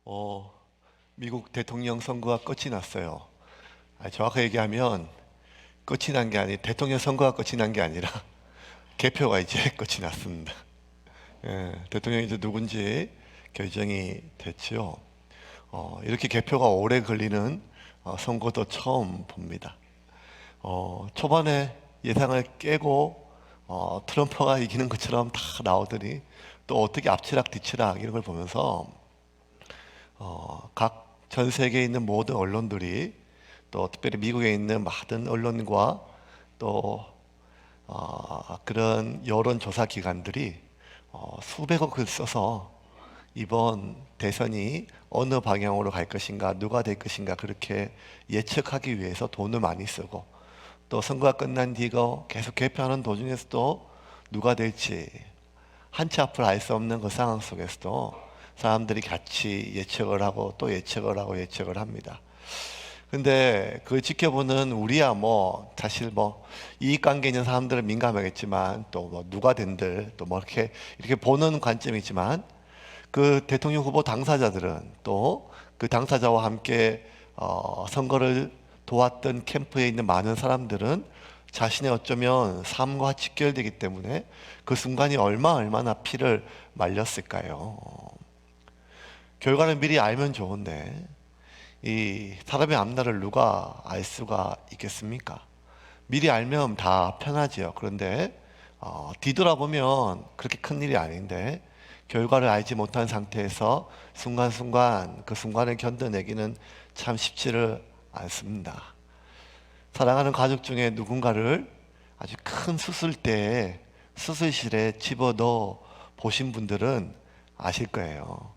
어, 미국 대통령 선거가 끝이 났어요. 정확하게 얘기하면 끝이 난 게 대통령 선거가 끝이 난 게 아니라 개표가 이제 끝이 났습니다. 대통령이 이제 누군지 결정이 됐지요. 이렇게 개표가 오래 걸리는 선거도 처음 봅니다. 초반에 예상을 깨고 트럼프가 이기는 것처럼 다 나오더니 또 어떻게 앞치락 뒤치락 이런 걸 보면서 각 전 세계에 있는 모든 언론들이 또 특별히 미국에 있는 많은 언론과 또 그런 여론조사 기관들이 수백억을 써서 이번 대선이 어느 방향으로 갈 것인가, 누가 될 것인가 그렇게 예측하기 위해서 돈을 많이 쓰고 또 선거가 끝난 뒤고 계속 개표하는 도중에서도 누가 될지 한치 앞을 알 수 없는 그 상황 속에서도 사람들이 같이 예측을 하고 또 예측을 하고 예측을 합니다. 근데 그 지켜보는 우리야 뭐 사실 뭐 이익관계 있는 사람들은 민감하겠지만 또 뭐 누가 된들 또 뭐 이렇게 보는 관점이지만 그 대통령 후보 당사자들은 또 그 당사자와 함께 선거를 도왔던 캠프에 있는 많은 사람들은 자신의 어쩌면 삶과 직결되기 때문에 그 순간이 얼마나 피를 말렸을까요? 결과를 미리 알면 좋은데 이 사람의 앞날을 누가 알 수가 있겠습니까? 미리 알면 다 편하지요. 그런데 뒤돌아보면 그렇게 큰 일이 아닌데 결과를 알지 못한 상태에서 순간순간 그 순간을 견뎌내기는 참 쉽지를 않습니다. 사랑하는 가족 중에 누군가를 아주 큰 수술대에 수술실에 집어넣어 보신 분들은 아실 거예요.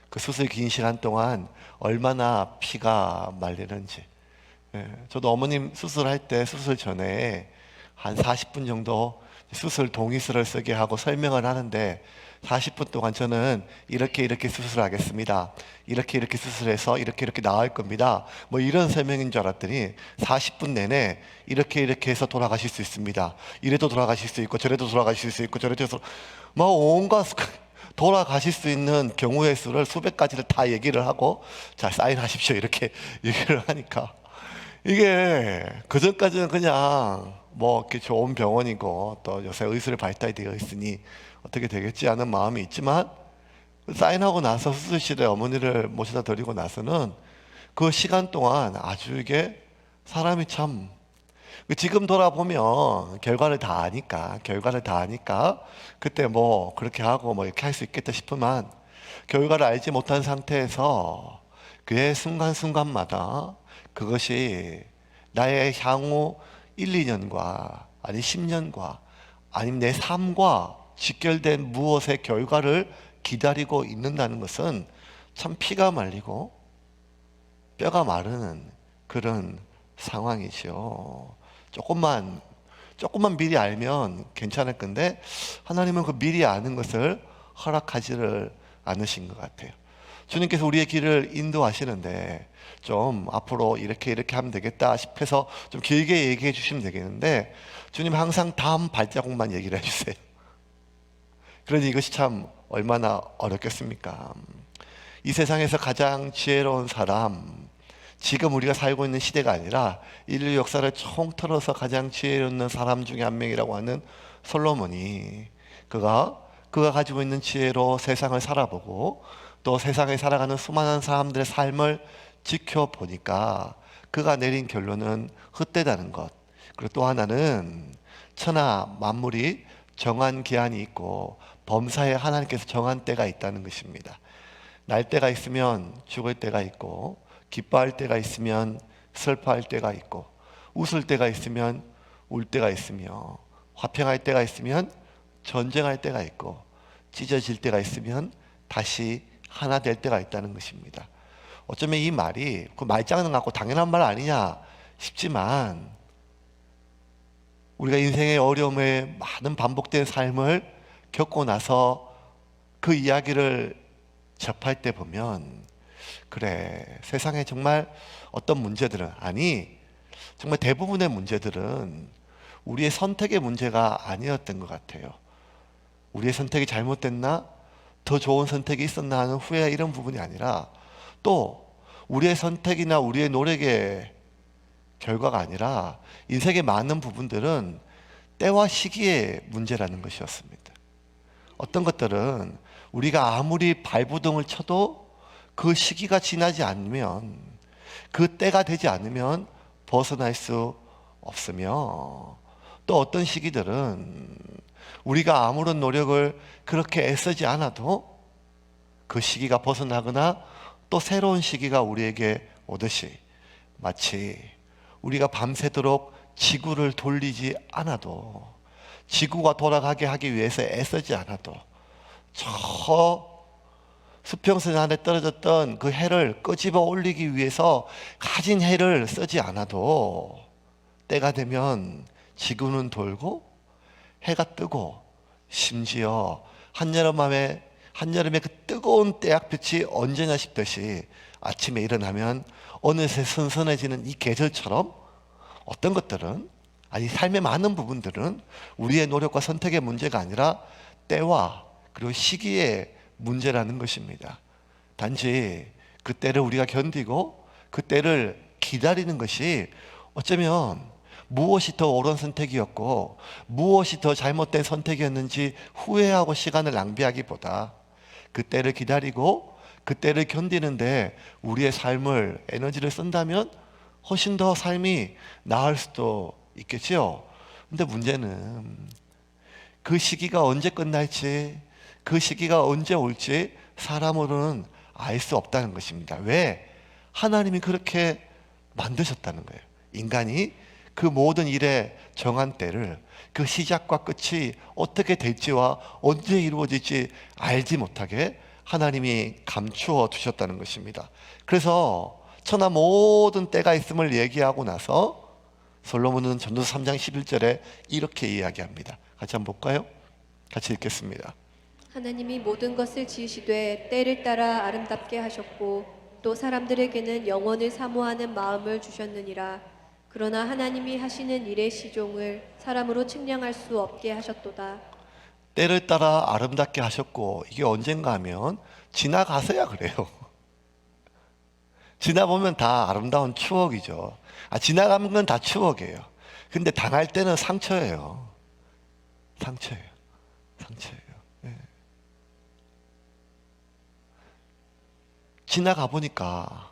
그 수술 긴 시간 동안 얼마나 피가 말리는지. 저도 어머님 수술할 때 수술 전에 한 40분 정도 수술 동의서를 쓰게 하고 설명을 하는데 40분 동안 저는 이렇게 수술하겠습니다. 이렇게 수술해서 이렇게 나을 겁니다. 뭐 이런 설명인 줄 알았더니 40분 내내 이렇게 해서 돌아가실 수 있습니다. 이래도 돌아가실 수 있고 저래도 돌아가실 수 있고 저래도 해서 막 온갖 돌아가실 수 있는 경우의 수를 수백 가지를 다 얘기를 하고 자 사인하십시오 이렇게 얘기를 하니까 이게 그전까지는 그냥 뭐 이렇게 좋은 병원이고 또 요새 의술이 발달이 되어 있으니 어떻게 되겠지 하는 마음이 있지만 사인하고 나서 수술실에 어머니를 모셔다 드리고 나서는 그 시간 동안 아주 이게 사람이 참 지금 돌아보면 결과를 다 아니까 그때 뭐 그렇게 하고 뭐 이렇게 할 수 있겠다 싶으면 결과를 알지 못한 상태에서 그의 순간순간마다 그것이 나의 향후 1, 2년과 아니 10년과 아니면 내 삶과 직결된 무엇의 결과를 기다리고 있는다는 것은 참 피가 말리고 뼈가 마르는 그런 상황이죠. 조금만 미리 알면 괜찮을 건데 하나님은 그 미리 아는 것을 허락하지를 않으신 것 같아요. 주님께서 우리의 길을 인도하시는데 좀 앞으로 이렇게 하면 되겠다 싶어서 좀 길게 얘기해 주시면 되겠는데 주님 항상 다음 발자국만 얘기를 해주세요. 그러니 이것이 참 얼마나 어렵겠습니까? 이 세상에서 가장 지혜로운 사람, 지금 우리가 살고 있는 시대가 아니라 인류 역사를 통틀어서 가장 지혜로운 사람 중에 한 명이라고 하는 솔로몬이 그가 가지고 있는 지혜로 세상을 살아보고 또 세상에 살아가는 수많은 사람들의 삶을 지켜보니까 그가 내린 결론은 헛되다는 것. 그리고 또 하나는 천하 만물이 정한 기한이 있고 범사에 하나님께서 정한 때가 있다는 것입니다. 날 때가 있으면 죽을 때가 있고 기뻐할 때가 있으면 슬퍼할 때가 있고 웃을 때가 있으면 울 때가 있으며 화평할 때가 있으면 전쟁할 때가 있고 찢어질 때가 있으면 다시 하나 될 때가 있다는 것입니다. 어쩌면 이 말이 그 말장난 같고 당연한 말 아니냐 싶지만 우리가 인생의 어려움에 많은 반복된 삶을 겪고 나서 그 이야기를 접할 때 보면 그래 세상에 정말 어떤 문제들은 정말 대부분의 문제들은 우리의 선택의 문제가 아니었던 것 같아요. 우리의 선택이 잘못됐나? 더 좋은 선택이 있었나 하는 후회 이런 부분이 아니라 또 우리의 선택이나 우리의 노력의 결과가 아니라 인생의 많은 부분들은 때와 시기의 문제라는 것이었습니다. 어떤 것들은 우리가 아무리 발버둥을 쳐도 그 시기가 지나지 않으면, 그 때가 되지 않으면 벗어날 수 없으며, 또 어떤 시기들은 우리가 아무런 노력을 그렇게 애쓰지 않아도 그 시기가 벗어나거나 또 새로운 시기가 우리에게 오듯이, 마치 우리가 밤새도록 지구를 돌리지 않아도, 지구가 돌아가게 하기 위해서 애쓰지 않아도 저 수평선 안에 떨어졌던 그 해를 끄집어 올리기 위해서 가진 해를 쓰지 않아도 때가 되면 지구는 돌고 해가 뜨고, 심지어 한여름의 그 뜨거운 때약빛이 언제나 싶듯이 아침에 일어나면 어느새 선선해지는 이 계절처럼 어떤 것들은, 아니 삶의 많은 부분들은 우리의 노력과 선택의 문제가 아니라 때와 그리고 시기의 문제라는 것입니다. 단지 그 때를 우리가 견디고 그 때를 기다리는 것이 어쩌면 무엇이 더 옳은 선택이었고 무엇이 더 잘못된 선택이었는지 후회하고 시간을 낭비하기보다 그 때를 기다리고 그 때를 견디는데 우리의 삶을, 에너지를 쓴다면 훨씬 더 삶이 나을 수도 있겠지요. 근데 문제는 그 시기가 언제 끝날지, 그 시기가 언제 올지 사람으로는 알 수 없다는 것입니다. 왜? 하나님이 그렇게 만드셨다는 거예요. 인간이 그 모든 일의 정한 때를, 그 시작과 끝이 어떻게 될지와 언제 이루어질지 알지 못하게 하나님이 감추어 두셨다는 것입니다. 그래서 천하 모든 때가 있음을 얘기하고 나서 솔로몬은 전도서 3장 11절에 이렇게 이야기합니다. 같이 한번 볼까요? 같이 읽겠습니다. 하나님이 모든 것을 지으시되 때를 따라 아름답게 하셨고 또 사람들에게는 영원을 사모하는 마음을 주셨느니라. 그러나 하나님이 하시는 일의 시종을 사람으로 측량할 수 없게 하셨도다. 때를 따라 아름답게 하셨고, 이게 언젠가 하면 지나가서야 그래요. 지나보면 다 아름다운 추억이죠. 지나가는 건 다 추억이에요. 근데 당할 때는 상처예요. 상처예요. 예. 지나가 보니까,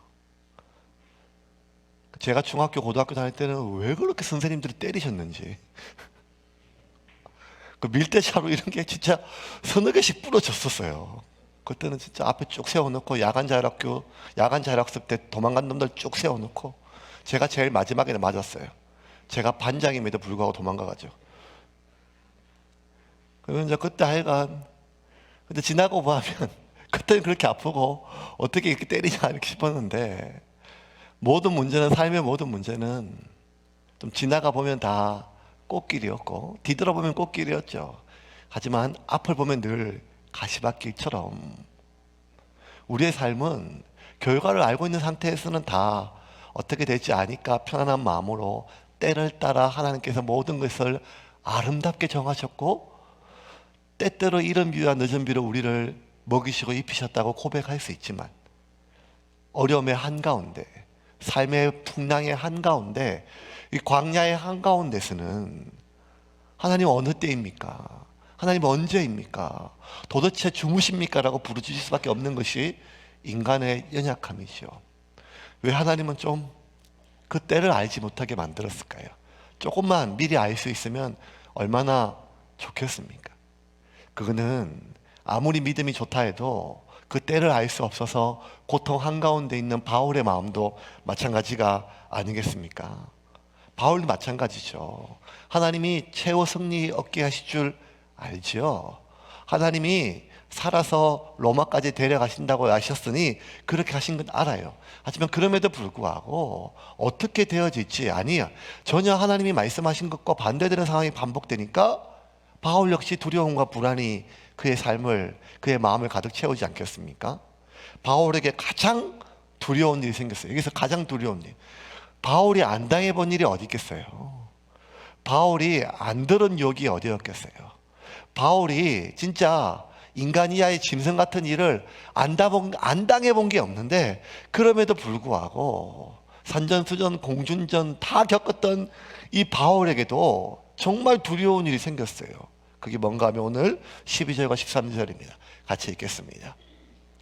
제가 중학교, 고등학교 다닐 때는 왜 그렇게 선생님들이 때리셨는지, 그 밀대차로 이런 게 진짜 서너 개씩 부러졌었어요. 그때는 진짜 앞에 쭉 세워놓고 야간 자율학습 때 도망간 놈들 쭉 세워놓고 제가 제일 마지막에 맞았어요. 제가 반장임에도 불구하고 도망가가지고. 그러면 이제 그때 하여간, 근데 지나고 보면 그때는 그렇게 아프고 어떻게 이렇게 때리냐 이렇게 싶었는데, 삶의 모든 문제는 좀 지나가 보면 다 꽃길이었고 뒤돌아보면 꽃길이었죠. 하지만 앞을 보면 늘 가시밭길처럼 우리의 삶은 결과를 알고 있는 상태에서는 다 어떻게 될지 아니까 편안한 마음으로 때를 따라 하나님께서 모든 것을 아름답게 정하셨고 때때로 이른 비와 늦은 비로 우리를 먹이시고 입히셨다고 고백할 수 있지만, 어려움의 한가운데, 삶의 풍랑의 한가운데, 이 광야의 한가운데서는 하나님 어느 때입니까? 하나님 언제입니까? 도대체 주무십니까? 라고 부르짖을 수밖에 없는 것이 인간의 연약함이죠. 왜 하나님은 좀 그 때를 알지 못하게 만들었을까요? 조금만 미리 알 수 있으면 얼마나 좋겠습니까? 그거는 아무리 믿음이 좋다 해도 그 때를 알 수 없어서 고통 한가운데 있는 바울의 마음도 마찬가지가 아니겠습니까? 바울도 마찬가지죠. 하나님이 최후 승리 얻게 하실 줄 알죠. 하나님이 살아서 로마까지 데려가신다고 아셨으니 그렇게 하신 건 알아요. 하지만 그럼에도 불구하고 어떻게 되어질지, 아니야, 전혀 하나님이 말씀하신 것과 반대되는 상황이 반복되니까 바울 역시 두려움과 불안이 그의 마음을 가득 채우지 않겠습니까? 바울에게 가장 두려운 일이 생겼어요. 여기서 가장 두려운 일, 바울이 안 당해본 일이 어디 있겠어요? 바울이 안 들은 욕이 어디였겠어요? 바울이 진짜 인간 이하의 짐승 같은 일을 안 당해본 게 없는데, 그럼에도 불구하고 산전수전 공준전 다 겪었던 이 바울에게도 정말 두려운 일이 생겼어요. 그게 뭔가 하면 오늘 12절과 13절입니다. 같이 읽겠습니다.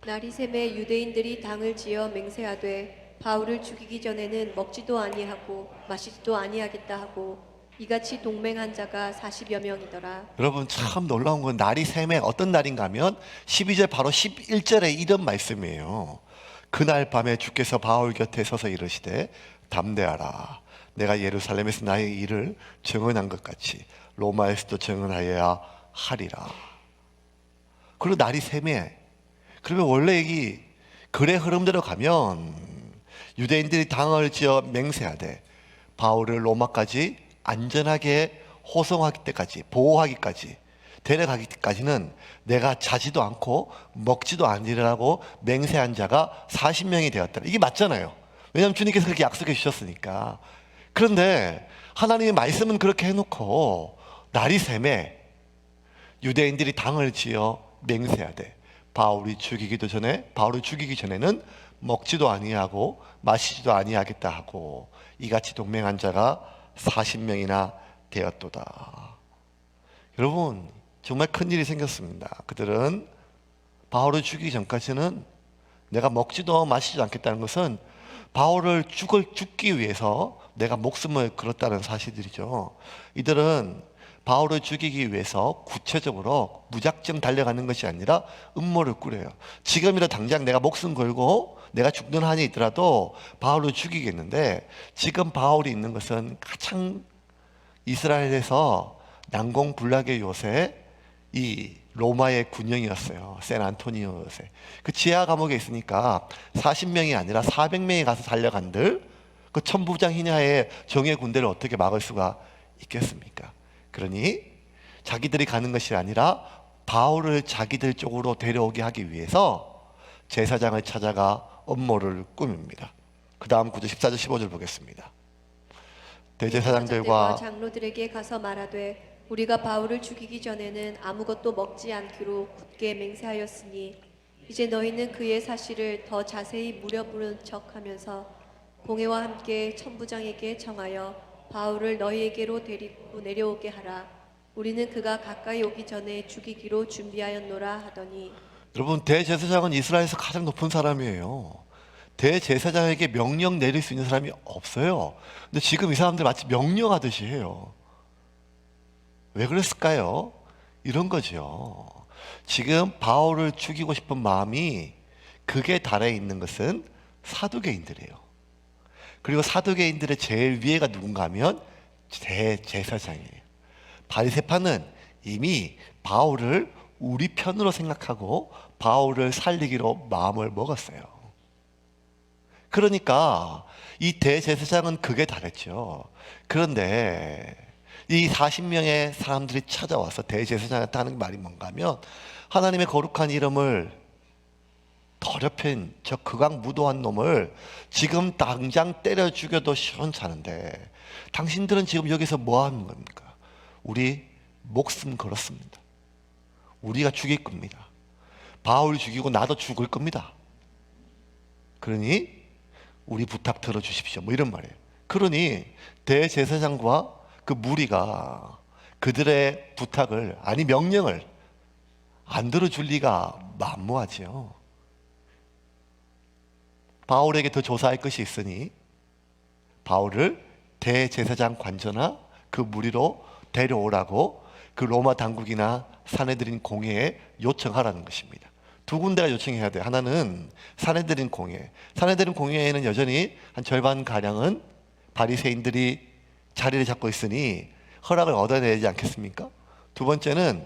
날이 새매 유대인들이 당을 지어 맹세하되 바울을 죽이기 전에는 먹지도 아니하고 마시지도 아니하겠다 하고 이같이 동맹한 자가 40여 명이더라. 여러분, 참 놀라운 건 날이 샘에 어떤 날인가 하면 12절 바로 11절에 이런 말씀이에요. 그날 밤에 주께서 바울 곁에 서서 이르시되 담대하라. 내가 예루살렘에서 나의 일을 증언한 것 같이 로마에서도 증언하여야 하리라. 그리고 날이 샘에, 그러면 원래 이 글의 흐름대로 가면 유대인들이 당을 지어 맹세하되 바울을 로마까지 안전하게 호송하기 때까지, 보호하기까지, 데려가기까지는 내가 자지도 않고 먹지도 아니라고 맹세한 자가 40명이 되었다. 이게 맞잖아요. 왜냐하면 주님께서 그렇게 약속해 주셨으니까. 그런데 하나님의 말씀은 그렇게 해놓고 날이 샘에 유대인들이 당을 지어 맹세하되 바울을 죽이기 전에는 먹지도 아니하고 마시지도 아니하겠다 하고 이같이 동맹한 자가 40명이나 되었도다. 여러분, 정말 큰일이 생겼습니다. 그들은 바울을 죽이기 전까지는 내가 먹지도 마시지도 않겠다는 것은 바울을 죽기 위해서 내가 목숨을 걸었다는 사실들이죠. 이들은 바울을 죽이기 위해서 구체적으로 무작정 달려가는 것이 아니라 음모를 꾸려요. 지금이라 당장 내가 목숨 걸고 내가 죽는 한이 있더라도 바울을 죽이겠는데, 지금 바울이 있는 것은 가장 이스라엘에서 난공불락의 요새 이 로마의 군영이었어요. 샌안토니오 요새. 그 지하 감옥에 있으니까 40명이 아니라 400명이 가서 달려간들 그 천부장이냐의 정예 군대를 어떻게 막을 수가 있겠습니까? 그러니 자기들이 가는 것이 아니라 바울을 자기들 쪽으로 데려오게 하기 위해서 제사장을 찾아가 음모를 꾸밉니다. 그 다음 구절 14절 15절 보겠습니다. 대제사장들과 장로들에게 가서 말하되 우리가 바울을 죽이기 전에는 아무것도 먹지 않기로 굳게 맹세하였으니 이제 너희는 그의 사실을 더 자세히 물어보는 척하면서 공회와 함께 천부장에게 청하여 바울을 너희에게로 데리고 내려오게 하라. 우리는 그가 가까이 오기 전에 죽이기로 준비하였노라 하더니. 여러분, 대제사장은 이스라엘에서 가장 높은 사람이에요. 대제사장에게 명령 내릴 수 있는 사람이 없어요. 근데 지금 이 사람들 마치 명령하듯이 해요. 왜 그랬을까요? 이런 거죠. 지금 바울을 죽이고 싶은 마음이 극에 달해 있는 것은 사두개인들이에요. 그리고 사두개인들의 제일 위에가 누군가 하면 대제사장이에요. 바리새파는 이미 바울을 우리 편으로 생각하고 바울을 살리기로 마음을 먹었어요. 그러니까 이 대제사장은 극에 달했죠. 그런데 이 40명의 사람들이 찾아와서 대제사장한테 하는 말이 뭔가 하면, 하나님의 거룩한 이름을 더럽힌 저 극악무도한 놈을 지금 당장 때려 죽여도 시원찮은데 당신들은 지금 여기서 뭐 하는 겁니까? 우리 목숨 걸었습니다. 우리가 죽일 겁니다. 바울 죽이고 나도 죽을 겁니다. 그러니 우리 부탁 들어주십시오. 뭐 이런 말이에요. 그러니 대제사장과 그 무리가 그들의 부탁을, 아니 명령을 안 들어줄 리가 만무하지요. 바울에게 더 조사할 것이 있으니 바울을 대제사장 관저나 그 무리로 데려오라고 그 로마 당국이나 사내들인 공회에 요청하라는 것입니다. 두 군데가 요청해야 돼요. 하나는 사내들인 공회. 사내들인 공회에는 여전히 한 절반 가량은 바리새인들이 자리를 잡고 있으니 허락을 얻어내지 않겠습니까? 두 번째는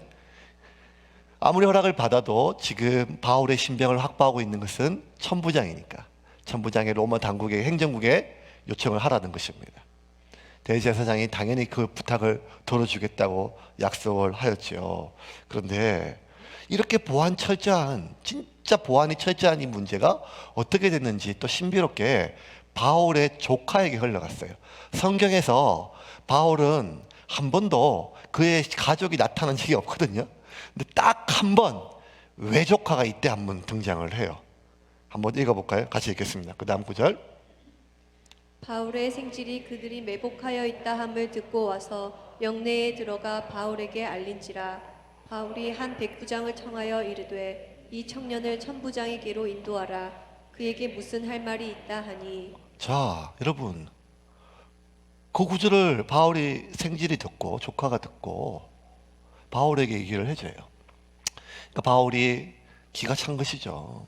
아무리 허락을 받아도 지금 바울의 신병을 확보하고 있는 것은 천부장이니까 천부장의 로마 당국의 행정국에 요청을 하라는 것입니다. 대제사장이 당연히 그 부탁을 들어주겠다고 약속을 하였죠. 그런데 이렇게 진짜 보안이 철저한 이 문제가 어떻게 됐는지 또 신비롭게 바울의 조카에게 흘러갔어요. 성경에서 바울은 한 번도 그의 가족이 나타난 적이 없거든요. 근데 딱 한 번 외조카가 이때 한번 등장을 해요. 한번 읽어볼까요? 같이 읽겠습니다. 그 다음 구절. 바울의 생질이 그들이 매복하여 있다 함을 듣고 와서 영내에 들어가 바울에게 알린지라. 바울이 한 백부장을 청하여 이르되 이 청년을 천부장에게로 인도하라. 그에게 무슨 할 말이 있다 하니. 자, 여러분, 그 구절을 바울이 생질이 듣고 조카가 듣고 바울에게 얘기를 해줘요. 그러니까 바울이 기가 찬 것이죠.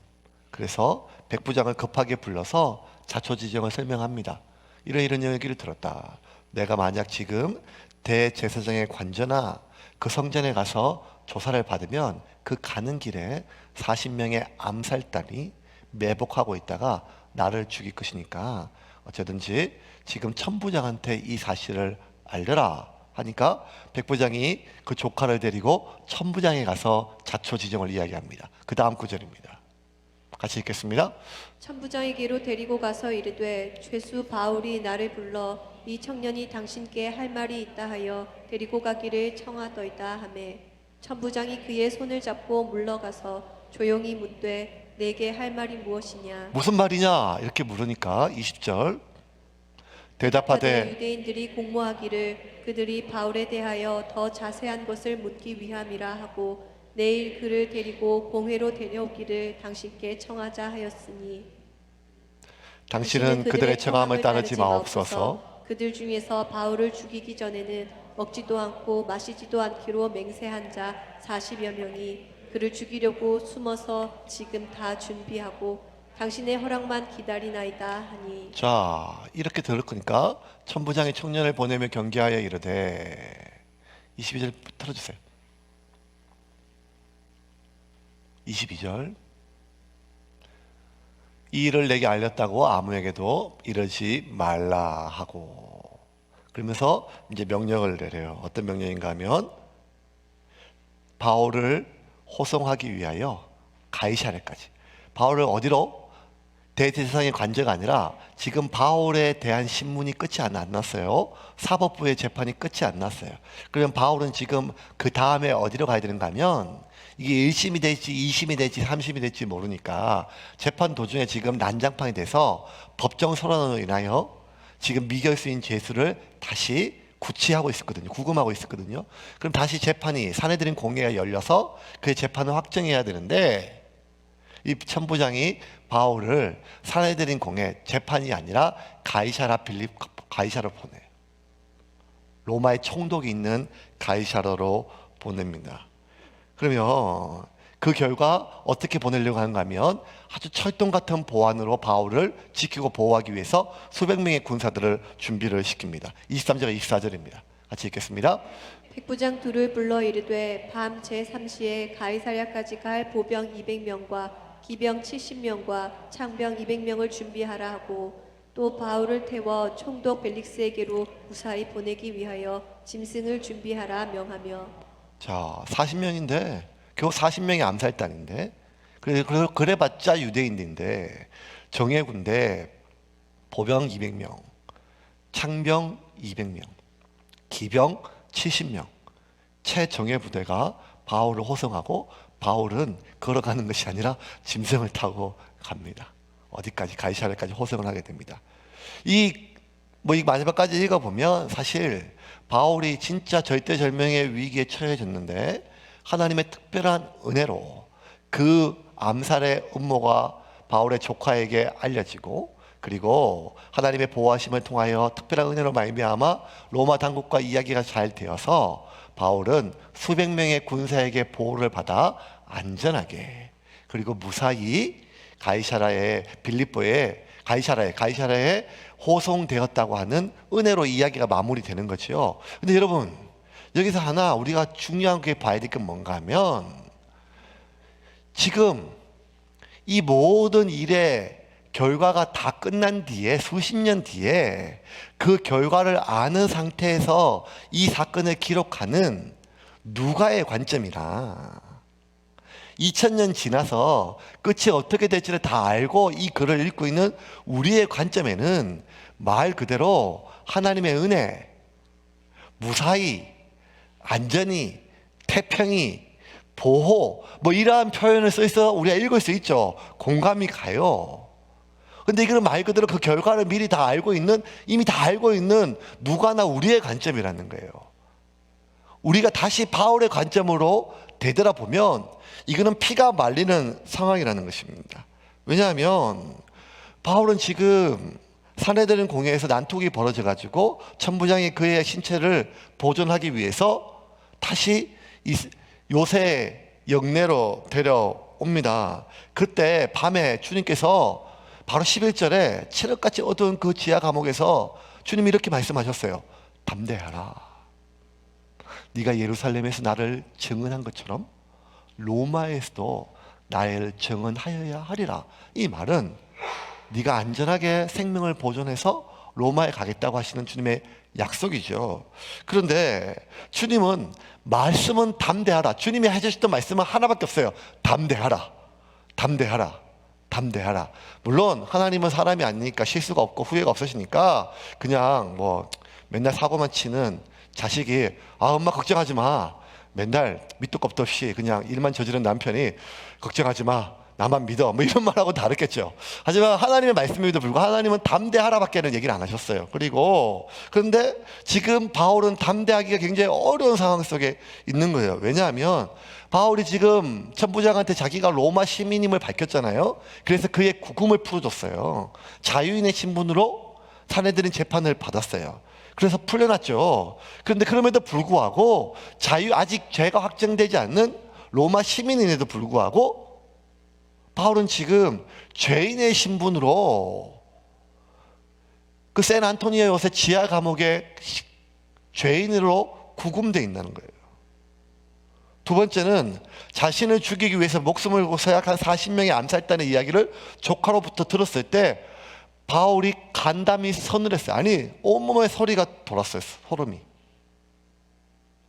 그래서 백부장을 급하게 불러서 자초지정을 설명합니다. 이런 얘기를 들었다. 내가 만약 지금 대제사장의 관저나 그 성전에 가서 조사를 받으면 그 가는 길에 40명의 암살단이 매복하고 있다가 나를 죽일 것이니까 어쩌든지 지금 천부장한테 이 사실을 알려라 하니까 백부장이 그 조카를 데리고 천부장에 가서 자초지정을 이야기합니다. 그 다음 구절입니다. 같이 읽겠습니다. 천부장에게로 데리고 가서 이르되 죄수 바울이 나를 불러 이 청년이 당신께 할 말이 있다 하여 데리고 가기를 청하더이다 하매 천부장이 그의 손을 잡고 물러가서 조용히 묻되 내게 할 말이 무엇이냐. 무슨 말이냐 이렇게 물으니까 20절 대답하되 유대인들이 공모하기를 그들이 바울에 대하여 더 자세한 것을 묻기 위함이라 하고 내일 그를 데리고 공회로 데려오기를 당신께 청하자 하였으니 당신은 그들의 청함을 따르지 마옵소서. 그들 중에서 바울을 죽이기 전에는 먹지도 않고 마시지도 않기로 맹세한 자 40여 명이 그를 죽이려고 숨어서 지금 다 준비하고 당신의 허락만 기다리나이다 하니. 자, 이렇게 들을 거니까 천부장이 청년을 보내며 경계하여 이르되 22절 틀어주세요. 22절 이 일을 내게 알렸다고 아무에게도 이러지 말라 하고 그러면서 이제 명령을 내려요. 어떤 명령인가 하면 바울을 호송하기 위하여 가이사랴까지. 바울을 어디로? 대제사장의 관저가 아니라 지금 바울에 대한 신문이 끝이 안 났어요. 사법부의 재판이 끝이 안 났어요. 그러면 바울은 지금 그 다음에 어디로 가야 되는가 하면 이게 1심이 될지 2심이 될지 3심이 될지 모르니까 재판 도중에 지금 난장판이 돼서 법정 소란으로 인하여 지금 미결수인 죄수를 다시 구치하고 있었거든요. 구금하고 있었거든요. 그럼 다시 재판이 사내들인 공회가 열려서 그 재판을 확정해야 되는데 이 천부장이 바울을 사내들인 공회 재판이 아니라 가이사라로 보내요. 로마의 총독이 있는 가이사라로 보냅니다. 그러면 그 결과 어떻게 보내려고 하는가 하면 아주 철동 같은 보안으로 바울을 지키고 보호하기 위해서 수백 명의 군사들을 준비를 시킵니다. 23절 24절입니다. 같이 읽겠습니다. 백부장 둘을 불러 이르되 밤 제3시에 가이사랴까지 갈 보병 200명과 기병 70명과 창병 200명을 준비하라 하고 또 바울을 태워 총독 벨릭스에게로 무사히 보내기 위하여 짐승을 준비하라 명하며. 자, 40명인데 겨우 40명의 암살단인데 그래봤자 유대인인데 정예 군대 보병 200명, 창병 200명, 기병 70명, 최정예 부대가 바울을 호송하고 바울은 걸어가는 것이 아니라 짐승을 타고 갑니다. 어디까지? 가이사랴까지 호송을 하게 됩니다. 이 마지막까지 읽어보면 사실 바울이 진짜 절대절명의 위기에 처해졌는데 하나님의 특별한 은혜로 그 암살의 음모가 바울의 조카에게 알려지고 그리고 하나님의 보호하심을 통하여 특별한 은혜로 말미암아 로마 당국과 이야기가 잘 되어서 바울은 수백 명의 군사에게 보호를 받아 안전하게 그리고 무사히 가이사라의 가이사라에 호송되었다고 하는 은혜로 이야기가 마무리되는 거죠. 근데 여러분 여기서 하나 우리가 중요한 게 봐야 될 게 뭔가 하면 지금 이 모든 일의 결과가 다 끝난 뒤에 수십 년 뒤에 그 결과를 아는 상태에서 이 사건을 기록하는 누가의 관점이라 2000년 지나서 끝이 어떻게 될지를 다 알고 이 글을 읽고 있는 우리의 관점에는 말 그대로 하나님의 은혜, 무사히, 안전히, 태평히, 보호, 뭐 이러한 표현을 써 있어 우리가 읽을 수 있죠. 공감이 가요. 근데 이거는 말 그대로 그 결과를 미리 다 알고 있는, 이미 다 알고 있는 누가나 우리의 관점이라는 거예요. 우리가 다시 바울의 관점으로 되돌아보면 이거는 피가 말리는 상황이라는 것입니다. 왜냐하면 바울은 지금 사내들은 공회에서 난투기 벌어져 가지고 천부장이 그의 신체를 보존하기 위해서 다시 요새 영내로 데려옵니다. 그때 밤에 주님께서 바로 11절에 칠흑같이 어두운 그 지하 감옥에서 주님이 이렇게 말씀하셨어요. 담대하라. 네가 예루살렘에서 나를 증언한 것처럼 로마에서도 나를 증언하여야 하리라. 이 말은 네가 안전하게 생명을 보존해서 로마에 가겠다고 하시는 주님의 약속이죠. 그런데 주님은 말씀은 담대하라. 주님이 해주셨던 말씀은 하나밖에 없어요. 담대하라. 담대하라. 담대하라. 물론 하나님은 사람이 아니니까 실수가 없고 후회가 없으시니까 그냥 뭐 맨날 사고만 치는 자식이 엄마 걱정하지 마. 맨날 밑도 끝도 없이 그냥 일만 저지른 남편이 걱정하지 마. 나만 믿어. 뭐 이런 말하고 다르겠죠. 하지만 하나님의 말씀에도 불구하고 하나님은 담대하라밖에는 얘기를 안 하셨어요. 그런데 지금 바울은 담대하기가 굉장히 어려운 상황 속에 있는 거예요. 왜냐하면 바울이 지금 천부장한테 자기가 로마 시민임을 밝혔잖아요. 그래서 그의 구금을 풀어줬어요. 자유인의 신분으로 사내들인 재판을 받았어요. 그래서 풀려났죠. 그런데 그럼에도 불구하고 아직 죄가 확정되지 않는 로마 시민임에도 불구하고 바울은 지금 죄인의 신분으로 그 샌안토니오 요새 지하 감옥에 죄인으로 구금되어 있다는 거예요. 두 번째는 자신을 죽이기 위해서 목숨을 걸고 서약한 40명의 암살단의 이야기를 조카로부터 들었을 때 바울이 간담이 서늘했어요. 아니 온몸에 소리가 돌았어요. 소름이.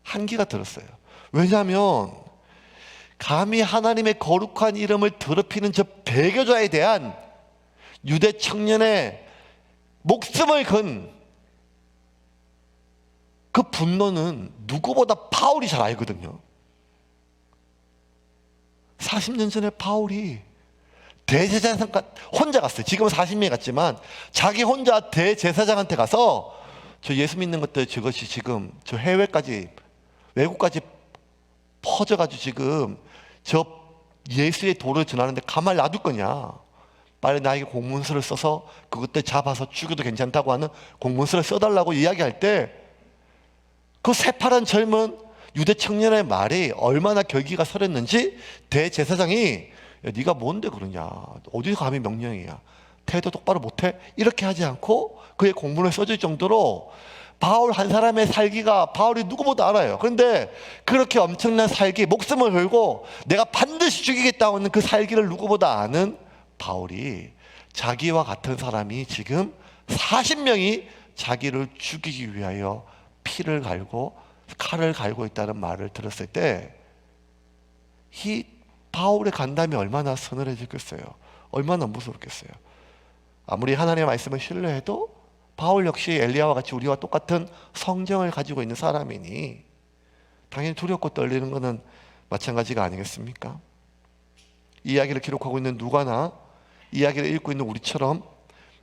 한기가 들었어요. 왜냐하면 감히 하나님의 거룩한 이름을 더럽히는 저 배교자에 대한 유대 청년의 목숨을 건 그 분노는 누구보다 바울이 잘 알거든요. 40년 전에 바울이 대제사장 혼자 갔어요. 지금은 40명이 갔지만 자기 혼자 대제사장한테 가서 저 예수 믿는 것들 저것이 지금 저 해외까지 외국까지 퍼져가지고 지금 저 예수의 도를 전하는데 가만히 놔둘 거냐. 빨리 나에게 공문서를 써서 그것들 잡아서 죽여도 괜찮다고 하는 공문서를 써달라고 이야기할 때 그 새파란 젊은 유대 청년의 말이 얼마나 결기가 설했는지 대제사장이 야, 네가 뭔데 그러냐. 어디서 감히 명령이야. 태도 똑바로 못해? 이렇게 하지 않고 그의 공문을 써줄 정도로 바울 한 사람의 살기가 바울이 누구보다 알아요. 그런데 그렇게 엄청난 살기, 목숨을 걸고 내가 반드시 죽이겠다고 하는 그 살기를 누구보다 아는 바울이 자기와 같은 사람이 지금 40명이 자기를 죽이기 위하여 피를 갈고 칼을 갈고 있다는 말을 들었을 때 이 바울의 간담이 얼마나 서늘해졌겠어요. 얼마나 무서웠겠어요. 아무리 하나님의 말씀을 신뢰해도 바울 역시 엘리야와 같이 우리와 똑같은 성정을 가지고 있는 사람이니 당연히 두렵고 떨리는 것은 마찬가지가 아니겠습니까? 이 이야기를 기록하고 있는 누가나 이야기를 읽고 있는 우리처럼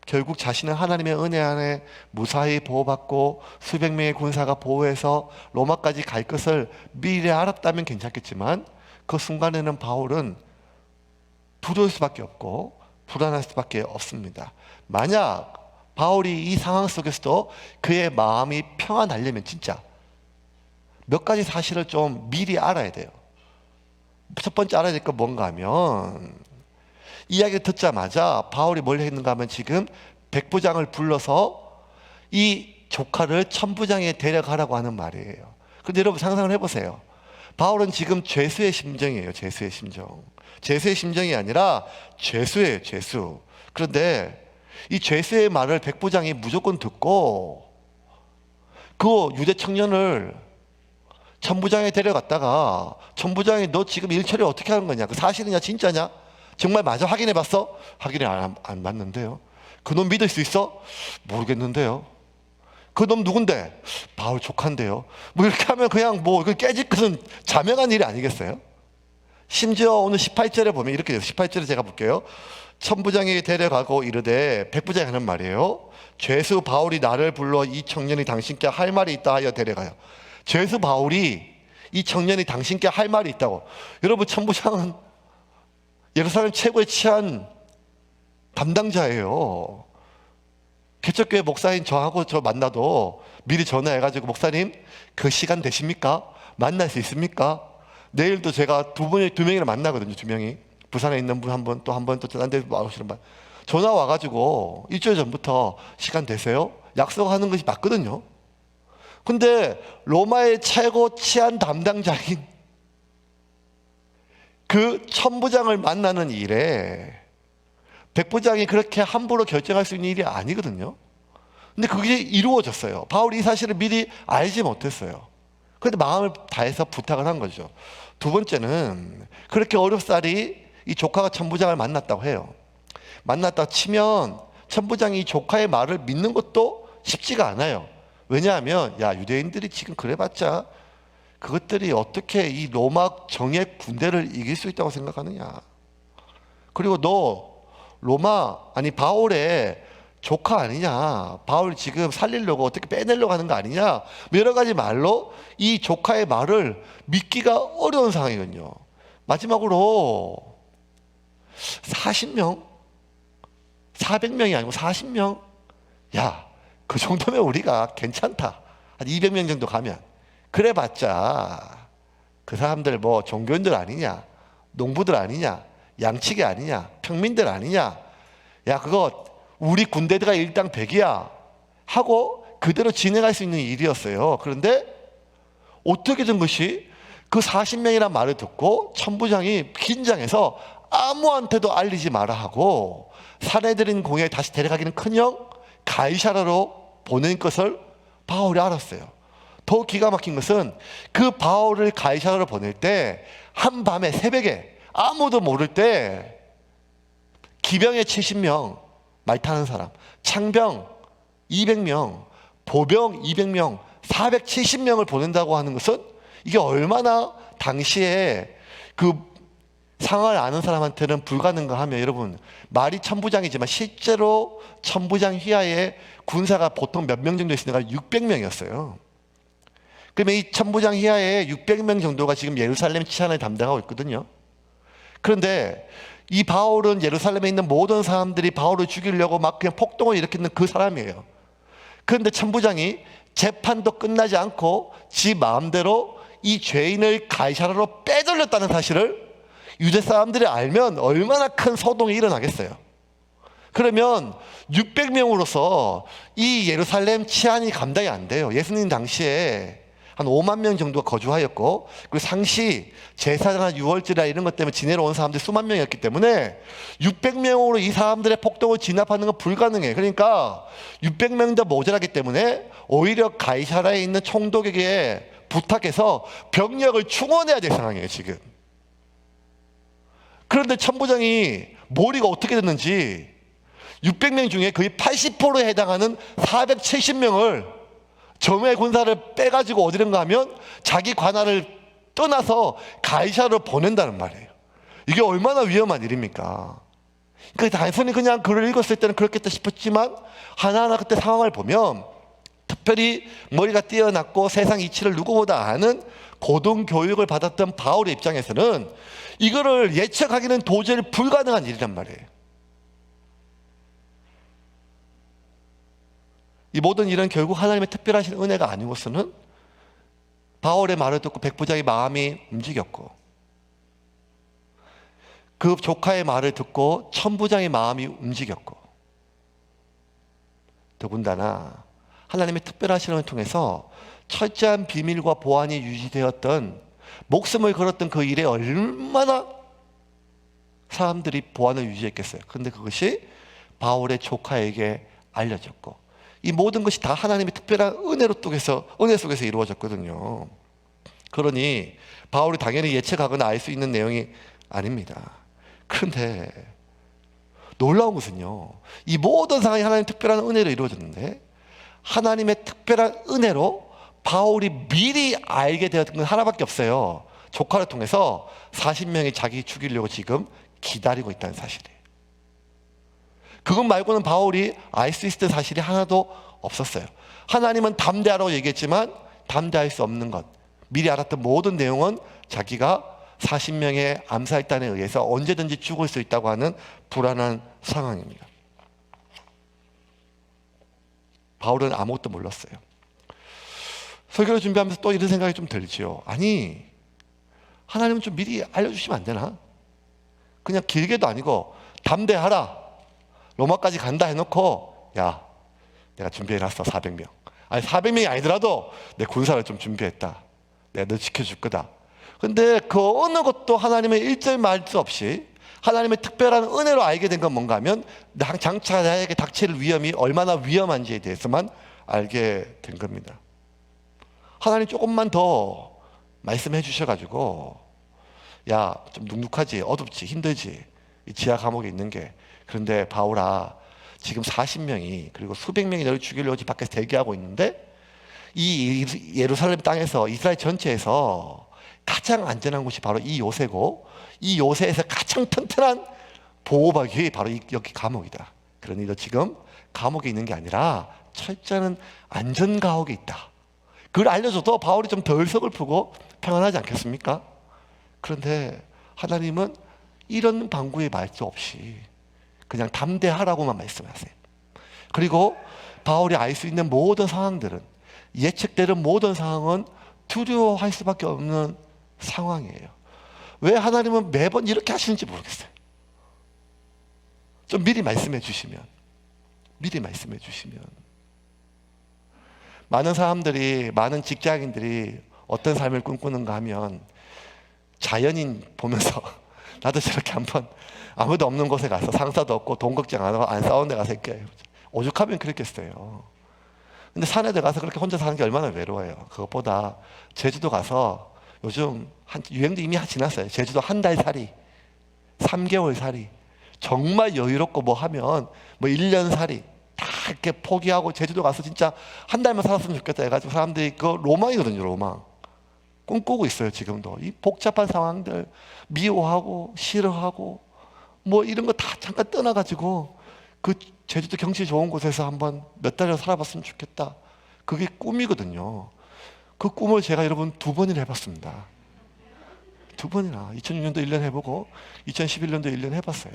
결국 자신은 하나님의 은혜 안에 무사히 보호받고 수백 명의 군사가 보호해서 로마까지 갈 것을 미리 알았다면 괜찮겠지만 그 순간에는 바울은 두려울 수밖에 없고 불안할 수밖에 없습니다. 만약 바울이 이 상황 속에서도 그의 마음이 평안하려면 진짜 몇 가지 사실을 좀 미리 알아야 돼요. 첫 번째 알아야 될 건 뭔가 하면 이야기를 듣자마자 바울이 뭘 했는가 하면 지금 백부장을 불러서 이 조카를 천부장에 데려가라고 하는 말이에요. 그런데 여러분 상상을 해보세요. 바울은 지금 죄수의 심정이에요. 죄수의 심정. 죄수의 심정이 아니라 죄수예요. 죄수. 그런데 이 죄수의 말을 백부장이 무조건 듣고 그 유대 청년을 천부장에 데려갔다가 천부장이 너 지금 일 처리 어떻게 하는 거냐? 그 사실이냐 진짜냐? 정말 맞아? 확인해봤어? 확인을 안 봤는데요. 그놈 믿을 수 있어? 모르겠는데요. 그놈 누군데? 바울 조카인데요. 뭐 이렇게 하면 그냥 뭐 깨질 것은 자명한 일이 아니겠어요? 심지어 오늘 18절에 보면 이렇게 돼요. 18절에 제가 볼게요. 천부장에게 데려가고 이르되, 백부장이 하는 말이에요. 죄수 바울이 나를 불러 이 청년이 당신께 할 말이 있다 하여 데려가요. 죄수 바울이 이 청년이 당신께 할 말이 있다고. 여러분, 천부장은 예루살렘 최고의 치안 담당자예요. 개척교회 목사인 저하고 저 만나도 미리 전화해가지고, 목사님 그 시간 되십니까? 만날 수 있습니까? 내일도 제가 두 명이나 만나거든요. 두 명이. 부산에 있는 분 한 번, 또 한 번, 또 딴 데 와오시는 분. 전화 와가지고 일주일 전부터 시간 되세요? 약속하는 것이 맞거든요. 근데 로마의 최고 치안 담당자인 그 천부장을 만나는 일에 백부장이 그렇게 함부로 결정할 수 있는 일이 아니거든요. 근데 그게 이루어졌어요. 바울이 이 사실을 미리 알지 못했어요. 그런데 마음을 다해서 부탁을 한 거죠. 두 번째는, 그렇게 어렵사리 이 조카가 천부장을 만났다고 해요. 만났다 치면 천부장이 이 조카의 말을 믿는 것도 쉽지가 않아요. 왜냐하면, 야, 유대인들이 지금 그래봤자 그것들이 어떻게 이 로마 정예 군대를 이길 수 있다고 생각하느냐. 그리고 너 바울의 조카 아니냐, 바울 지금 살리려고 어떻게 빼내려고 하는 거 아니냐, 여러 가지 말로 이 조카의 말을 믿기가 어려운 상황이거든요. 마지막으로 40명 400명이 아니고 40명, 야, 그 정도면 우리가 괜찮다. 한 200명 정도 가면. 그래봤자 그 사람들 뭐 종교인들 아니냐, 농부들 아니냐, 양치기 아니냐, 평민들 아니냐, 야, 그거 우리 군대가 일당백이야 하고 그대로 진행할 수 있는 일이었어요. 그런데 어떻게 된 것이, 그 40명이란 말을 듣고 천부장이 긴장해서 아무한테도 알리지 마라 하고 사내들인 공회에 다시 데려가기는커녕 가이사라로 보낸 것을 바울이 알았어요. 더 기가 막힌 것은, 그 바울을 가이사라로 보낼 때 한밤에 새벽에 아무도 모를 때 기병에 70명, 말 타는 사람, 창병 200명, 보병 200명, 470명을 보낸다고 하는 것은, 이게 얼마나 당시에 그 상황을 아는 사람한테는 불가능하면, 여러분, 말이 천부장이지만 실제로 천부장 휘하에 군사가 보통 몇 명 정도 있으니까 600명이었어요. 그러면 이 천부장 휘하에 600명 정도가 지금 예루살렘 치안을 담당하고 있거든요. 그런데 이 바울은 예루살렘에 있는 모든 사람들이 바울을 죽이려고 막 그냥 폭동을 일으키는 그 사람이에요. 그런데 천부장이 재판도 끝나지 않고 지 마음대로 이 죄인을 가이사라로 빼돌렸다는 사실을 유대 사람들이 알면 얼마나 큰 소동이 일어나겠어요. 그러면 600명으로서 이 예루살렘 치안이 감당이 안 돼요. 예수님 당시에 한 5만 명 정도가 거주하였고, 그리고 상시, 제사나 유월절이나 이런 것 때문에 지내러 온 사람들이 수만 명이었기 때문에 600명으로 이 사람들의 폭동을 진압하는 건 불가능해요. 그러니까 600명도 모자라기 때문에 오히려 가이사라에 있는 총독에게 부탁해서 병력을 충원해야 될 상황이에요, 지금. 그런데 천부장이 머리가 어떻게 됐는지 600명 중에 거의 80%에 해당하는 470명을 점의 군사를 빼가지고 어디론가 하면 자기 관할을 떠나서 가이사라로 보낸다는 말이에요. 이게 얼마나 위험한 일입니까? 그러니까 단순히 그냥 글을 읽었을 때는 그렇겠다 싶었지만, 하나하나 그때 상황을 보면, 특별히 머리가 뛰어났고 세상 이치를 누구보다 아는 고등교육을 받았던 바울의 입장에서는 이거를 예측하기는 도저히 불가능한 일이란 말이에요. 이 모든 일은 결국 하나님의 특별하신 은혜가 아니고서는 바울의 말을 듣고 백부장의 마음이 움직였고, 그 조카의 말을 듣고 천부장의 마음이 움직였고, 더군다나 하나님의 특별하신 은혜를 통해서 철저한 비밀과 보안이 유지되었던, 목숨을 걸었던 그 일에 얼마나 사람들이 보안을 유지했겠어요. 그런데 그것이 바울의 조카에게 알려졌고, 이 모든 것이 다 하나님의 특별한 은혜 속에서 이루어졌거든요. 그러니 바울이 당연히 예측하거나 알 수 있는 내용이 아닙니다. 그런데 놀라운 것은요, 이 모든 상황이 하나님의 특별한 은혜로 이루어졌는데, 하나님의 특별한 은혜로 바울이 미리 알게 되었던 건 하나밖에 없어요. 조카를 통해서 40명이 자기 죽이려고 지금 기다리고 있다는 사실이에요. 그것 말고는 바울이 알 수 있었던 사실이 하나도 없었어요. 하나님은 담대하라고 얘기했지만 담대할 수 없는 것, 미리 알았던 모든 내용은 자기가 40명의 암살단에 의해서 언제든지 죽을 수 있다고 하는 불안한 상황입니다. 바울은 아무것도 몰랐어요. 설교를 준비하면서 또 이런 생각이 좀 들지요. 아니, 하나님은 좀 미리 알려주시면 안 되나? 그냥 길게도 아니고 담대하라, 로마까지 간다 해놓고, 야, 내가 준비해놨어 400명. 아니 400명이 아니더라도 내 군사를 좀 준비했다. 내가 너 지켜줄 거다. 근데 그 어느 것도 하나님의 일절 말수 없이 하나님의 특별한 은혜로 알게 된 건 뭔가 하면 장차 나에게 닥칠 위험이 얼마나 위험한지에 대해서만 알게 된 겁니다. 하나님 조금만 더 말씀해 주셔가지고, 야, 좀 눅눅하지, 어둡지, 힘들지, 이 지하 감옥에 있는 게. 그런데 바울아, 지금 40명이 그리고 수백 명이 너를 죽이려고 집 밖에서 대기하고 있는데, 이 예루살렘 땅에서 이스라엘 전체에서 가장 안전한 곳이 바로 이 요새고, 이 요새에서 가장 튼튼한 보호막이 바로 여기 감옥이다. 그러니 너 지금 감옥에 있는 게 아니라 철저한 안전가옥에 있다. 그걸 알려줘도 바울이 좀 덜 서글프고 평안하지 않겠습니까? 그런데 하나님은 이런 방구의 말도 없이 그냥 담대하라고만 말씀하세요. 그리고 바울이 알 수 있는 모든 상황들은, 예측되는 모든 상황은 두려워할 수밖에 없는 상황이에요. 왜 하나님은 매번 이렇게 하시는지 모르겠어요. 좀 미리 말씀해 주시면, 많은 사람들이, 많은 직장인들이 어떤 삶을 꿈꾸는가 하면 자연인 보면서 나도 저렇게 한번 아무도 없는 곳에 가서 상사도 없고 돈 걱정 안 하고 안 싸우는 데 가서 이렇게 오죽하면 그랬겠어요. 근데 산에 들어가서 그렇게 혼자 사는 게 얼마나 외로워요. 그것보다 제주도 가서, 요즘 유행도 이미 지났어요. 제주도 한 달 살이, 3개월 살이, 정말 여유롭고 뭐 하면 뭐 1년 살이 다 이렇게 포기하고 제주도 가서 진짜 한 달만 살았으면 좋겠다 해가지고 사람들이 그 로망이거든요. 로망 꿈꾸고 있어요. 지금도 이 복잡한 상황들 미워하고 싫어하고 뭐 이런 거 다 잠깐 떠나가지고 그 제주도 경치 좋은 곳에서 한번 몇 달을 살아봤으면 좋겠다. 그게 꿈이거든요. 그 꿈을 제가 여러분 2번이나 해봤습니다. 2번이나 2006년도 1년 해보고 2011년도 1년 해봤어요.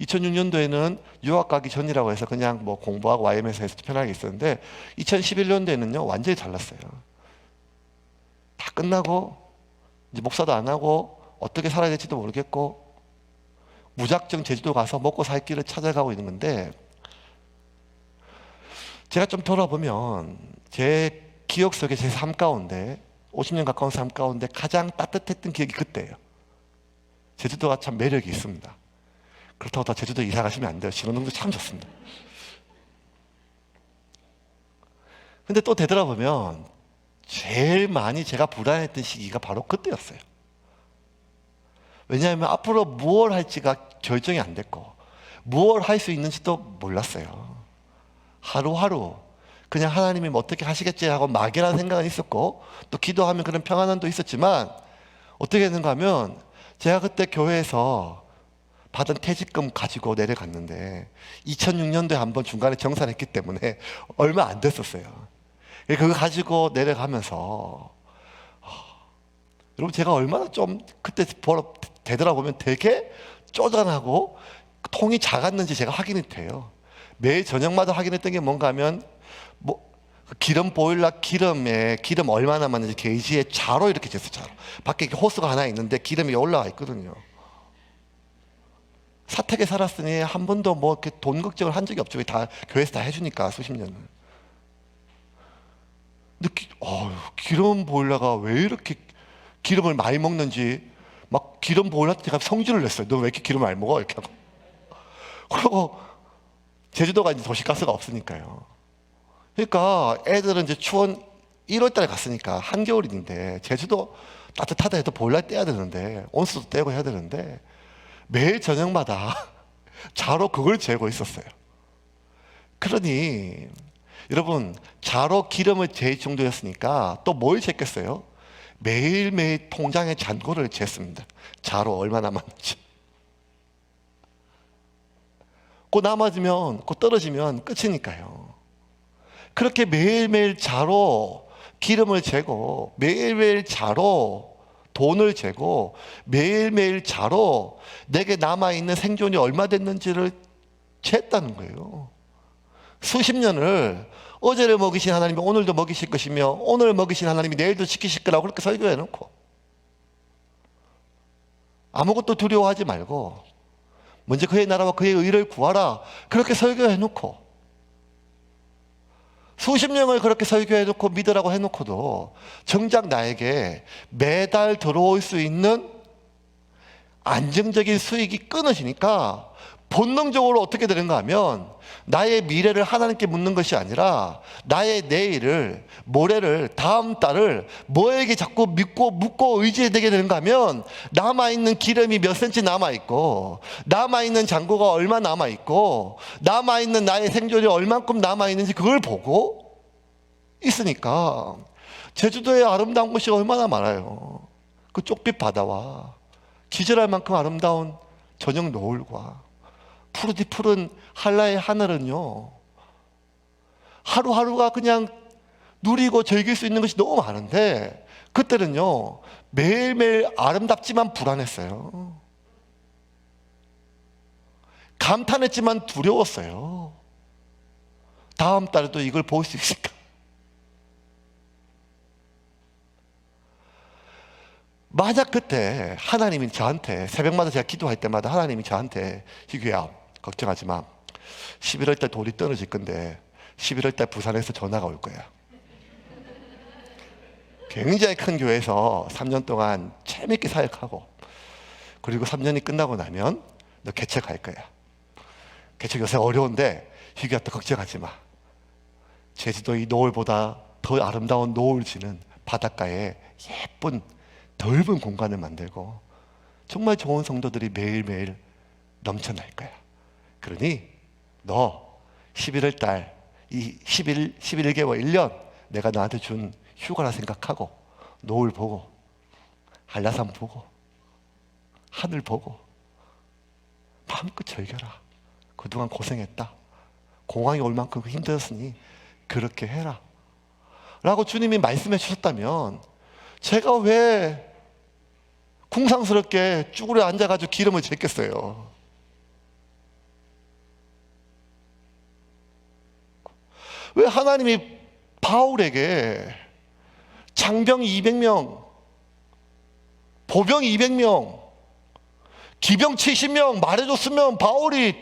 2006년도에는 유학 가기 전이라고 해서 그냥 뭐 공부하고 YM에서 해서 편하게 있었는데 2011년도에는요 완전히 달랐어요. 다 끝나고 이제 목사도 안 하고 어떻게 살아야 될지도 모르겠고 무작정 제주도 가서 먹고 살 길을 찾아가고 있는 건데, 제가 좀 돌아보면 제 기억 속에 제 삶 가운데 50년 가까운 삶 가운데 가장 따뜻했던 기억이 그때예요. 제주도가 참 매력이 있습니다. 그렇다고 다 제주도 이사 가시면 안 돼요. 신혼동도 참 좋습니다. 근데 또 되돌아보면 제일 많이 제가 불안했던 시기가 바로 그때였어요. 왜냐하면 앞으로 무엇을 할지가 결정이 안 됐고 무엇을 할 수 있는지도 몰랐어요. 하루하루 그냥 하나님이 뭐 어떻게 하시겠지 하고 막연한 생각은 있었고 또 기도하면 그런 평안함도 있었지만, 어떻게 됐는가 하면 제가 그때 교회에서 받은 퇴직금 가지고 내려갔는데 2006년도에 한번 중간에 정산했기 때문에 얼마 안 됐었어요. 그거 가지고 내려가면서 여러분 제가 얼마나 좀 그때 되돌아보면 되게 쪼잔하고 통이 작았는지 제가 확인이 돼요. 매일 저녁마다 확인했던 게 뭔가 하면 뭐 기름 보일러 기름에 기름 얼마나 많은지 게이지에 자로 이렇게 쟀어요. 자로. 밖에 이렇게 호스가 하나 있는데 기름이 올라와 있거든요. 사택에 살았으니 한 번도 뭐 이렇게 돈 걱정을 한 적이 없죠. 다 교회에서 다 해주니까 수십 년을. 근데 기름 보일러가 왜 이렇게 기름을 많이 먹는지 막 기름 보일러한테 제가 성질을 냈어요. 너 왜 이렇게 기름 많이 먹어? 이렇게 하고. 그리고 제주도가 이제 도시가스가 없으니까요. 그러니까 애들은 이제 추운 1월 달에 갔으니까 한겨울인데 제주도 따뜻하다 해도 보일러 떼야 되는데 온수도 떼고 해야 되는데 매일 저녁마다 자로 그걸 재고 있었어요. 그러니 여러분 자로 기름을 잴 정도였으니까 또 뭘 쟀겠어요? 매일매일 통장의 잔고를 쟀습니다. 자로 얼마나 남았는지. 그 남아지면, 그 떨어지면 끝이니까요. 그렇게 매일매일 자로 기름을 재고, 매일매일 자로 돈을 재고, 매일매일 자로 내게 남아있는 생존이 얼마 됐는지를 쟀다는 거예요. 수십 년을 어제를 먹이신 하나님이 오늘도 먹이실 것이며, 오늘 먹이신 하나님이 내일도 지키실 거라고 그렇게 설교해 놓고, 아무것도 두려워하지 말고 먼저 그의 나라와 그의 의를 구하라 그렇게 설교해 놓고, 수십 년을 그렇게 설교해 놓고 믿으라고 해놓고도 정작 나에게 매달 들어올 수 있는 안정적인 수익이 끊어지니까 본능적으로 어떻게 되는가 하면 나의 미래를 하나님께 묻는 것이 아니라 나의 내일을, 모레를, 다음 달을 뭐에게 자꾸 믿고 묻고 의지되게 되는가 하면 남아있는 기름이 몇 센치 남아있고, 남아있는 잔고가 얼마 남아있고, 남아있는 나의 생존이 얼만큼 남아있는지 그걸 보고 있으니까. 제주도의 아름다운 곳이 얼마나 많아요. 그 쪽빛 바다와 기절할 만큼 아름다운 저녁 노을과 푸르디 푸른 한라의 하늘은요, 하루하루가 그냥 누리고 즐길 수 있는 것이 너무 많은데 그때는요 매일매일 아름답지만 불안했어요. 감탄했지만 두려웠어요. 다음 달에도 이걸 볼 수 있을까? 만약 그때 하나님이 저한테, 새벽마다 제가 기도할 때마다 하나님이 저한테, 희규야 걱정하지 마, 11월 달 돌이 떨어질 건데 11월 달 부산에서 전화가 올 거야. 굉장히 큰 교회에서 3년 동안 재밌게 사역하고, 그리고 3년이 끝나고 나면 너 개척할 거야. 개척 요새 어려운데 희규야 또 걱정하지 마. 제주도 이 노을보다 더 아름다운 노을 지는 바닷가에 예쁜 넓은 공간을 만들고 정말 좋은 성도들이 매일매일 넘쳐날 거야. 그러니 너 11월 달, 이 11개월, 1년 내가 너한테 준 휴가라 생각하고 노을 보고 한라산 보고 하늘 보고 마음껏 즐겨라. 그동안 고생했다. 공항이 올 만큼 힘들었으니 그렇게 해라 라고 주님이 말씀해 주셨다면 제가 왜 궁상스럽게 쭈그려 앉아가지고 기름을 쟀겠어요. 왜 하나님이 바울에게 장병 200명, 보병 200명, 기병 70명 말해줬으면 바울이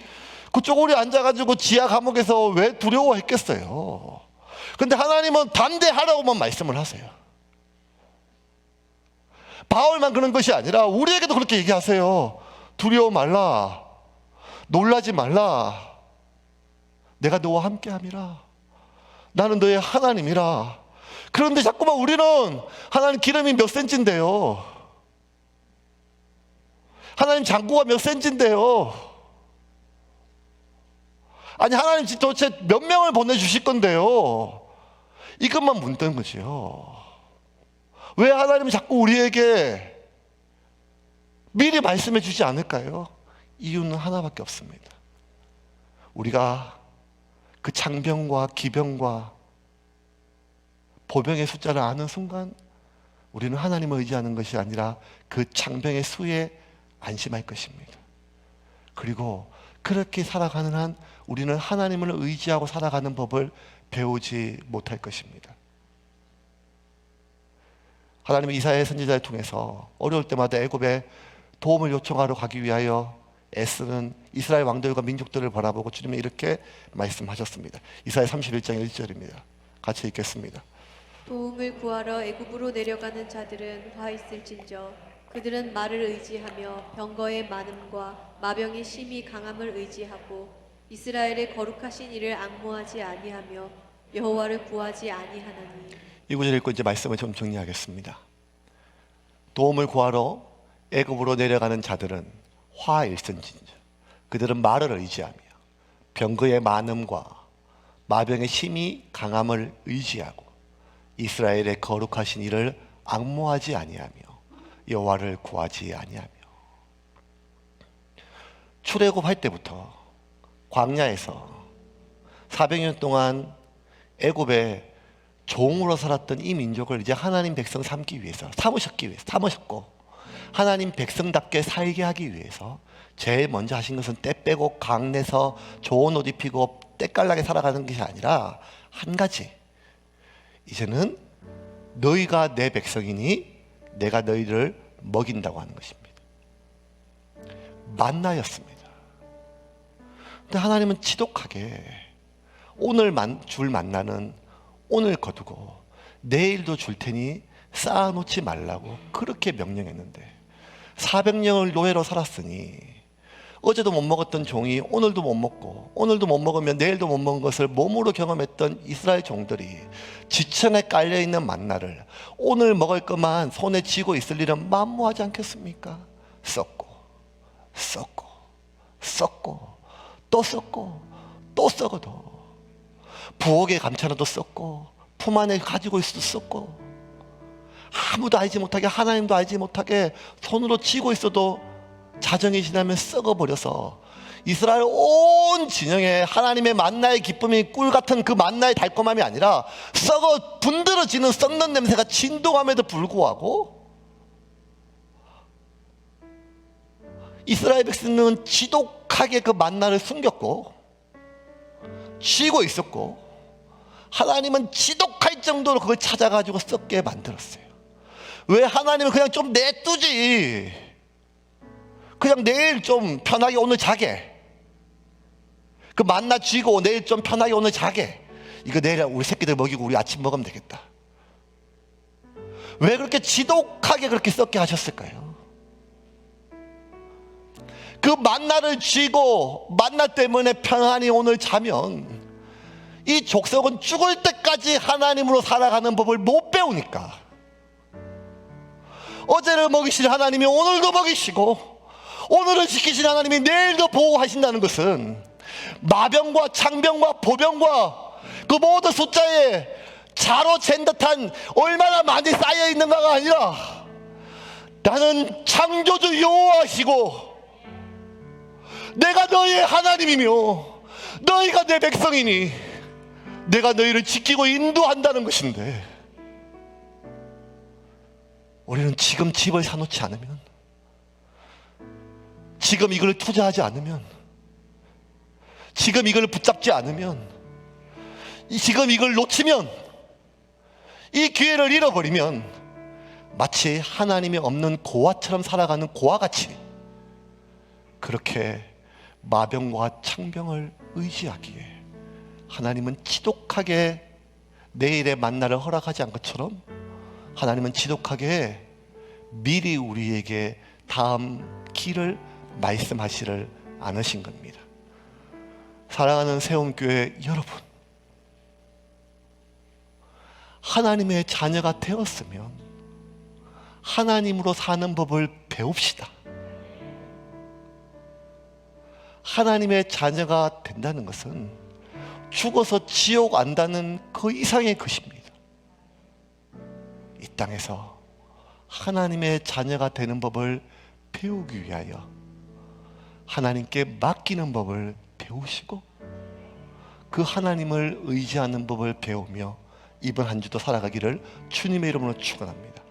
그 쪼그려 앉아가지고 지하 감옥에서 왜 두려워했겠어요. 근데 하나님은 담대하라고만 말씀을 하세요. 바울만 그런 것이 아니라 우리에게도 그렇게 얘기하세요. 두려워 말라, 놀라지 말라, 내가 너와 함께함이라, 나는 너의 하나님이라. 그런데 자꾸만 우리는 하나님 기름이 몇 센치인데요, 하나님 잔고가 몇 센치인데요, 아니 하나님 도대체 몇 명을 보내주실 건데요, 이것만 묻는 거지요. 왜 하나님은 자꾸 우리에게 미리 말씀해 주지 않을까요? 이유는 하나밖에 없습니다. 우리가 그 장병과 기병과 보병의 숫자를 아는 순간 우리는 하나님을 의지하는 것이 아니라 그 장병의 수에 안심할 것입니다. 그리고 그렇게 살아가는 한 우리는 하나님을 의지하고 살아가는 법을 배우지 못할 것입니다. 하나님은 이사야 선지자를 통해서 어려울 때마다 애굽에 도움을 요청하러 가기 위하여 애쓰는 이스라엘 왕들과 민족들을 바라보고 주님은 이렇게 말씀하셨습니다. 이사야 31장 1절입니다. 같이 읽겠습니다. 도움을 구하러 애굽으로 내려가는 자들은 화 있을진저 그들은 말을 의지하며 병거의 많음과 마병의 심히 강함을 의지하고 이스라엘의 거룩하신 이를 앙모하지 아니하며 여호와를 구하지 아니하나니. 이 구절 읽고 이제 말씀을 좀 정리하겠습니다. 도움을 구하러 애굽으로 내려가는 자들은 화일선진저 그들은 말을 의지하며 병거의 많음과 마병의 심히 강함을 의지하고 이스라엘의 거룩하신 이를 앙모하지 아니하며 여호와를 구하지 아니하며. 출애굽할 때부터 광야에서 400년 동안 애굽에 종으로 살았던 이 민족을 이제 하나님 백성 삼기 위해서 삼으셨고 하나님 백성답게 살게 하기 위해서 제일 먼저 하신 것은 때 빼고 강내서 좋은 옷 입히고 때깔나게 살아가는 것이 아니라 한 가지, 이제는 너희가 내 백성이니 내가 너희를 먹인다고 하는 것입니다. 만나였습니다. 근데 하나님은 지독하게 오늘 줄 만나는 오늘 거두고 내일도 줄 테니 쌓아놓지 말라고 그렇게 명령했는데 400년을 노예로 살았으니 어제도 못 먹었던 종이 오늘도 못 먹고 오늘도 못 먹으면 내일도 못 먹은 것을 몸으로 경험했던 이스라엘 종들이 지천에 깔려있는 만나를 오늘 먹을 것만 손에 쥐고 있을 일은 만무하지 않겠습니까? 썩고 썩고 썩고 또 썩고 또 썩어도 부엌에 감춰놔도 썩고 품 안에 가지고 있어도 썩고 아무도 알지 못하게 하나님도 알지 못하게 손으로 쥐고 있어도 자정이 지나면 썩어버려서 이스라엘 온 진영에 하나님의 만나의 기쁨이 꿀 같은 그 만나의 달콤함이 아니라 썩어 분들어지는 썩는 냄새가 진동함에도 불구하고 이스라엘 백성은 지독하게 그 만나를 숨겼고 쥐고 있었고 하나님은 지독할 정도로 그걸 찾아가지고 썩게 만들었어요. 왜 하나님은 그냥 좀 냅두지, 그냥 내일 좀 편하게 오늘 자게, 그 만나 쥐고 내일 좀 편하게 오늘 자게, 이거 내일 우리 새끼들 먹이고 우리 아침 먹으면 되겠다. 왜 그렇게 지독하게 그렇게 썩게 하셨을까요? 그 만나를 쥐고 만나 때문에 평안히 오늘 자면 이 족속은 죽을 때까지 하나님으로 살아가는 법을 못 배우니까. 어제를 먹이실 하나님이 오늘도 먹이시고 오늘을 지키신 하나님이 내일도 보호하신다는 것은 마병과 창병과 보병과 그 모든 숫자에 자로 잰 듯한 얼마나 많이 쌓여 있는가가 아니라 나는 창조주 여호와시고 내가 너희의 하나님이며 너희가 내 백성이니 내가 너희를 지키고 인도한다는 것인데, 우리는 지금 집을 사놓지 않으면, 지금 이걸 투자하지 않으면, 지금 이걸 붙잡지 않으면, 지금 이걸 놓치면, 이 기회를 잃어버리면 마치 하나님이 없는 고아처럼 살아가는 고아같이 그렇게 마병과 창병을 의지하기에 하나님은 지독하게 내일의 만나를 허락하지 않은 것처럼 하나님은 지독하게 미리 우리에게 다음 길을 말씀하시를 않으신 겁니다. 사랑하는 세움교회 여러분, 하나님의 자녀가 되었으면 하나님으로 사는 법을 배웁시다. 하나님의 자녀가 된다는 것은 죽어서 지옥 안다는 그 이상의 것입니다. 이 땅에서 하나님의 자녀가 되는 법을 배우기 위하여 하나님께 맡기는 법을 배우시고 그 하나님을 의지하는 법을 배우며 이번 한 주도 살아가기를 주님의 이름으로 축원합니다.